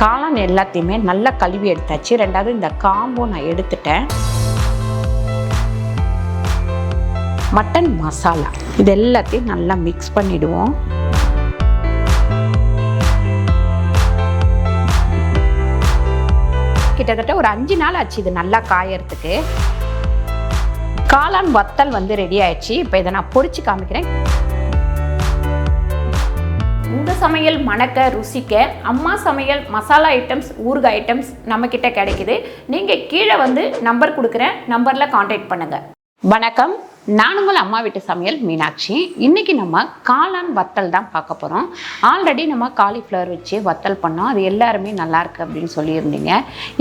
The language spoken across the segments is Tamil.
காளான் எல்லாத்தையுமே நல்லா கழுவி எடுத்தாச்சு. ரெண்டாவது இந்த காம்பும் நான் எடுத்துட்டேன். மட்டன் மசாலா இது எல்லாத்தையும் நல்லா மிக்ஸ் பண்ணிடுவோம். கிட்டத்தட்ட ஒரு 5 நாள் ஆச்சு இது நல்லா காயறதுக்கு. காளான் வத்தல் வந்து ரெடி ஆயிடுச்சு. இப்போ இதை நான் பொரிச்சு காமிக்கிறேன். உங்கள் சமையல் மணக்க ருசிக்க அம்மா சமையல் மசாலா ஐட்டம்ஸ், ஊறுகாய் ஐட்டம்ஸ் நம்மக்கிட்ட கிடைக்குது. நீங்கள் கீழே வந்து நம்பர் கொடுக்குறேன், நம்பரில் காண்டாக்ட் பண்ணுங்கள். வணக்கம், நான் உங்கள் அம்மா வீட்டு சமையல் மீனாட்சி. இன்றைக்கி நம்ம காளான் வத்தல் தான் பார்க்க போகிறோம். ஆல்ரெடி நம்ம காலிஃப்ளவர் வச்சு வத்தல் பண்ணோம், அது எல்லாருமே நல்லாயிருக்கு அப்படின்னு சொல்லியிருந்தீங்க.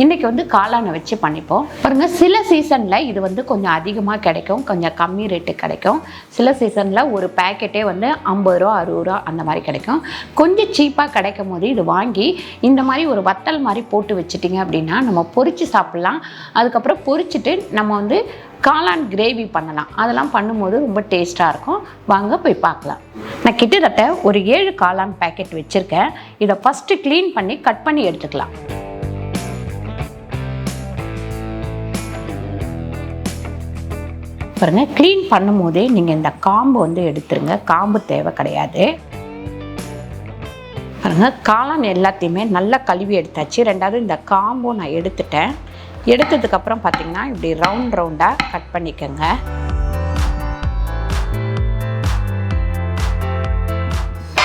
இன்றைக்கி வந்து காளானை வச்சு பண்ணிப்போம். பாருங்கள், சில சீசனில் இது வந்து கொஞ்சம் அதிகமாக கிடைக்கும், கொஞ்சம் கம்மி ரேட்டு கிடைக்கும். சில சீசனில் ஒரு பேக்கெட்டே வந்து 50 ரூபா 60 ரூபா அந்த மாதிரி கிடைக்கும். கொஞ்சம் சீப்பாக கிடைக்கும் போது இது வாங்கி இந்த மாதிரி ஒரு வத்தல் மாதிரி போட்டு வச்சுட்டிங்க அப்படின்னா நம்ம பொரித்து சாப்பிட்லாம். அதுக்கப்புறம் பொரிச்சிட்டு நம்ம வந்து காளான் கிரேவி பண்ணலாம். அதெல்லாம் பண்ணும்போது ரொம்ப டேஸ்ட்டாக இருக்கும். வாங்க போய் பார்க்கலாம். நான் கிட்டத்தட்ட ஒரு 7 காளான் பேக்கெட் வச்சுருக்கேன். இதை ஃபஸ்ட்டு க்ளீன் பண்ணி கட் பண்ணி எடுத்துக்கலாம். பாருங்கள், க்ளீன் பண்ணும் போதே நீங்கள் இந்த காம்பு வந்து எடுத்துருங்க. காம்பு தேவை கிடையாது. பாருங்கள், காளான் எல்லாத்தையுமே நல்லா கழுவி எடுத்தாச்சு. ரெண்டாவது இந்த காம்பும் நான் எடுத்துட்டேன். எடுத்ததுக்கப்புறம் பார்த்திங்கன்னா இப்படி ரவுண்டாக கட் பண்ணிக்கோங்க.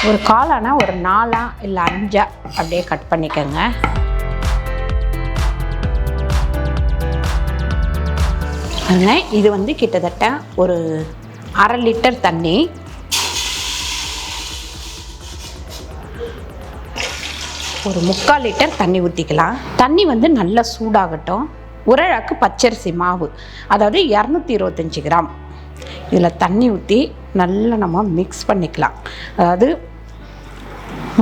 ஒரு காளானா ஒரு 4 இல்லை 5 அப்படியே கட் பண்ணிக்கோங்க. இது வந்து கிட்டத்தட்ட ஒரு 1/2 லிட்டர் தண்ணி. ஒரு 3/4 லிட்டர் தண்ணி ஊற்றிக்கலாம். தண்ணி வந்து நல்லா சூடாகட்டும். உரழாக்கு பச்சரிசி மாவு, அதாவது 225 கிராம் இதில் தண்ணி ஊற்றி நல்லா நம்ம மிக்ஸ் பண்ணிக்கலாம். அதாவது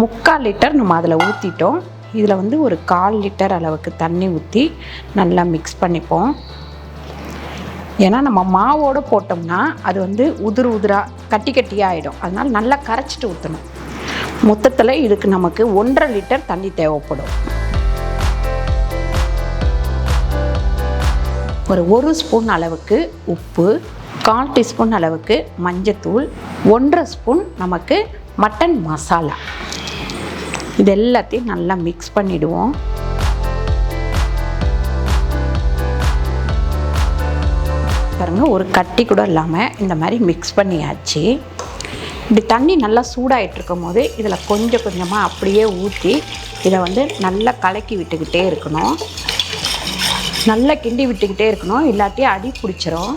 3/4 லிட்டர் நம்ம அதில் ஊற்றிட்டோம். இதில் வந்து ஒரு 1/4 லிட்டர் அளவுக்கு தண்ணி ஊற்றி நல்லா மிக்ஸ் பண்ணிப்போம். ஏன்னா நம்ம மாவோடு போட்டோம்னா அது வந்து உதிராக கட்டியாக ஆகிடும். அதனால் நல்லா கரைச்சிட்டு ஊற்றணும். மொத்தத்தில் இதுக்கு நமக்கு 1.5 லிட்டர் தண்ணி தேவைப்படும். ஒரு 1 ஸ்பூன் அளவுக்கு உப்பு, 1/4 டீஸ்பூன் அளவுக்கு மஞ்சத்தூள், 1.5 ஸ்பூன் நமக்கு மட்டன் மசாலா. இது எல்லாத்தையும் நல்லா மிக்ஸ் பண்ணிவிடுவோம். பாருங்கள், ஒரு கட்டி கூட இல்லாமல் இந்த மாதிரி மிக்ஸ் பண்ணியாச்சு. இப்படி தண்ணி நல்லா சூடாகிட்டு இருக்கும் போது இதில் கொஞ்சம் கொஞ்சமாக அப்படியே ஊற்றி இதை வந்து நல்லா கலக்கி விட்டுக்கிட்டே இருக்கணும். நல்லா கிண்டி விட்டுக்கிட்டே இருக்கணும், இல்லாட்டி அடி பிடிச்சிரும்.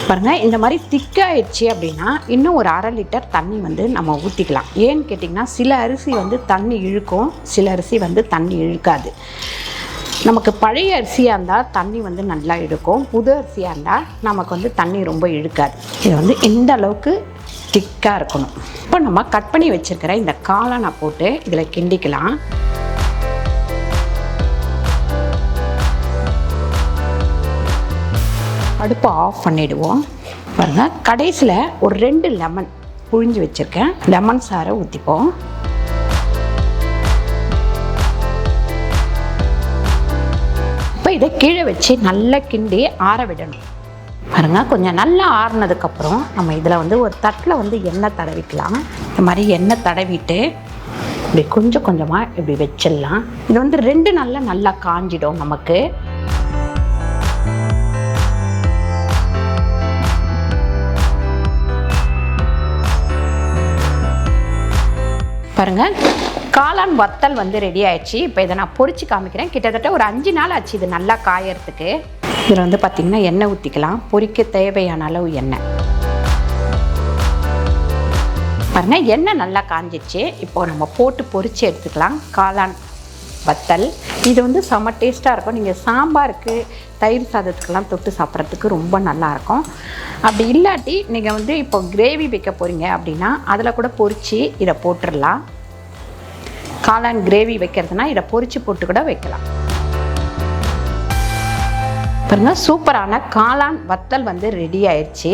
பாருங்கள், இந்த மாதிரி திக்காயிடுச்சு அப்படின்னா இன்னும் ஒரு 1/2 லிட்டர் தண்ணி வந்து நம்ம ஊற்றிக்கலாம். ஏன்னு கேட்டிங்கன்னா சில அரிசி வந்து தண்ணி இழுக்கும், சில அரிசி வந்து தண்ணி இழுக்காது. நமக்கு பழைய அரிசியாக இருந்தால் தண்ணி வந்து நல்லா இழுக்கும், புது அரிசியாக இருந்தால் நமக்கு வந்து தண்ணி ரொம்ப இழுக்காது. இது வந்து இந்த அளவுக்கு திக்காக இருக்கணும். இப்போ நம்ம கட் பண்ணி வச்சுருக்கிற இந்த காளானை போட்டு இதில் கிண்டிக்கலாம். அடுப்பை ஆஃப் பண்ணிவிடுவோம். பாருங்கள், கடைசியில் ஒரு 2 லெமன் புழிஞ்சு வச்சுருக்கேன். லெமன் சாறை ஊற்றிப்போம். இப்போ இதை கீழே வச்சு நல்லா கிண்டி ஆற விடணும். பாருங்கள், கொஞ்சம் நல்லா ஆறுனதுக்கப்புறம் நம்ம இதில் வந்து ஒரு தட்டில் வந்து எண்ணெய் தடவிக்கலாம். இந்த மாதிரி எண்ணெய் தடவிட்டு இப்படி கொஞ்சம் கொஞ்சமாக இப்படி வச்சிடலாம். இது வந்து 2 நாளில் நல்லா காஞ்சிடும் நமக்கு. பாருங்கள், காளான் வத்தல் வந்து ரெடி ஆயிடுச்சு. இப்போ இதை நான் பொரிச்சு காமிக்கிறேன். கிட்டத்தட்ட ஒரு 5 நாள் ஆச்சு இது நல்லா காயறதுக்கு. இதில் வந்து பார்த்திங்கன்னா எண்ணெய் ஊற்றிக்கலாம். பொரிக்க தேவையான அளவு எண்ணெய். பாருங்கள், எண்ணெய் நல்லா காஞ்சிச்சு. இப்போது நம்ம போட்டு பொரித்து எடுத்துக்கலாம் காளான் வத்தல். இது வந்து செம்ம டேஸ்ட்டாக இருக்கும். நீங்கள் சாம்பாருக்கு, தயிர் சாதத்துக்கெல்லாம் தொட்டு சாப்பிட்றதுக்கு ரொம்ப நல்லாயிருக்கும். அப்படி இல்லாட்டி நீங்கள் வந்து இப்போ கிரேவி வைக்க போகிறீங்க அப்படின்னா அதில் கூட பொரித்து இதை போட்டுடலாம். காளான் கிரேவி வைக்கிறதுனா இதை பொரித்து போட்டு கூட வைக்கலாம். பாருங்கள், சூப்பரான காளான் வத்தல் வந்து ரெடி ஆயிடுச்சு.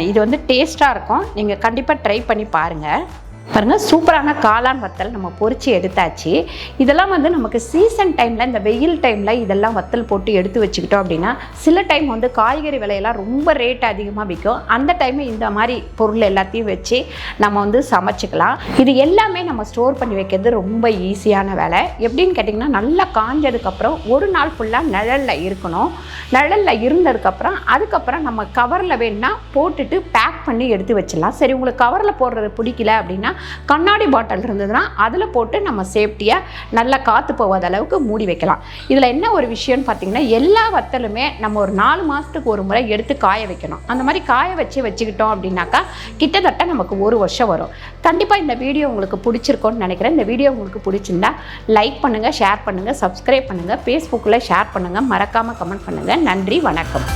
இது வந்து டேஸ்ட்டாக இருக்கும். நீங்கள் கண்டிப்பாக ட்ரை பண்ணி பாருங்கள். பாருங்கள், சூப்பரான காளான் வத்தல் நம்ம பொரித்து எடுத்தாச்சு. இதெல்லாம் வந்து நமக்கு சீசன் டைமில், இந்த வெயில் டைமில் இதெல்லாம் வத்தல் போட்டு எடுத்து வச்சுக்கிட்டோம் அப்படின்னா, சில டைம் வந்து காய்கறி விலையெல்லாம் ரொம்ப ரேட் அதிகமாக விற்கும். அந்த டைமு இந்த மாதிரி பொருள் எல்லாத்தையும் வச்சு நம்ம வந்து சமைச்சிக்கலாம். இது எல்லாமே நம்ம ஸ்டோர் பண்ணி வைக்கிறது ரொம்ப ஈஸியான வேலை. எப்படின்னு கேட்டிங்கன்னா, நல்லா காஞ்சதுக்கப்புறம் ஒரு நாள் ஃபுல்லாக நிழலில் இருக்கணும். நிழலில் இருந்ததுக்கப்புறம் அதுக்கப்புறம் நம்ம கவரில் வேணுன்னா போட்டுட்டு பேக் பண்ணி எடுத்து வச்சிடலாம். சரி, உங்களுக்கு கவரில் போடுறது பிடிக்கல அப்படின்னா கண்ணாடி பாட்டில் இருந்ததுன்னா அதில் போட்டு நம்ம சேஃப்டியாக நல்லா காற்று போகாத அளவுக்கு மூடி வைக்கலாம். இதில் என்ன ஒரு விஷயம்னு பார்த்தீங்கன்னா, எல்லா வத்தலுமே நம்ம ஒரு 4 மாதத்துக்கு ஒரு முறை எடுத்து காய வைக்கணும். அந்த மாதிரி காய வச்சுக்கிட்டோம் அப்படின்னாக்கா கிட்டத்தட்ட நமக்கு 1 வருஷம் வரும். கண்டிப்பாக இந்த வீடியோ உங்களுக்கு பிடிச்சிருக்கோன்னு நினைக்கிறேன். இந்த வீடியோ உங்களுக்கு பிடிச்சிருந்தா லைக் பண்ணுங்கள், ஷேர் பண்ணுங்கள், சப்ஸ்கிரைப் பண்ணுங்கள், ஃபேஸ்புக்கில் ஷேர் பண்ணுங்கள், மறக்காமல் கமெண்ட் பண்ணுங்கள். நன்றி, வணக்கம்.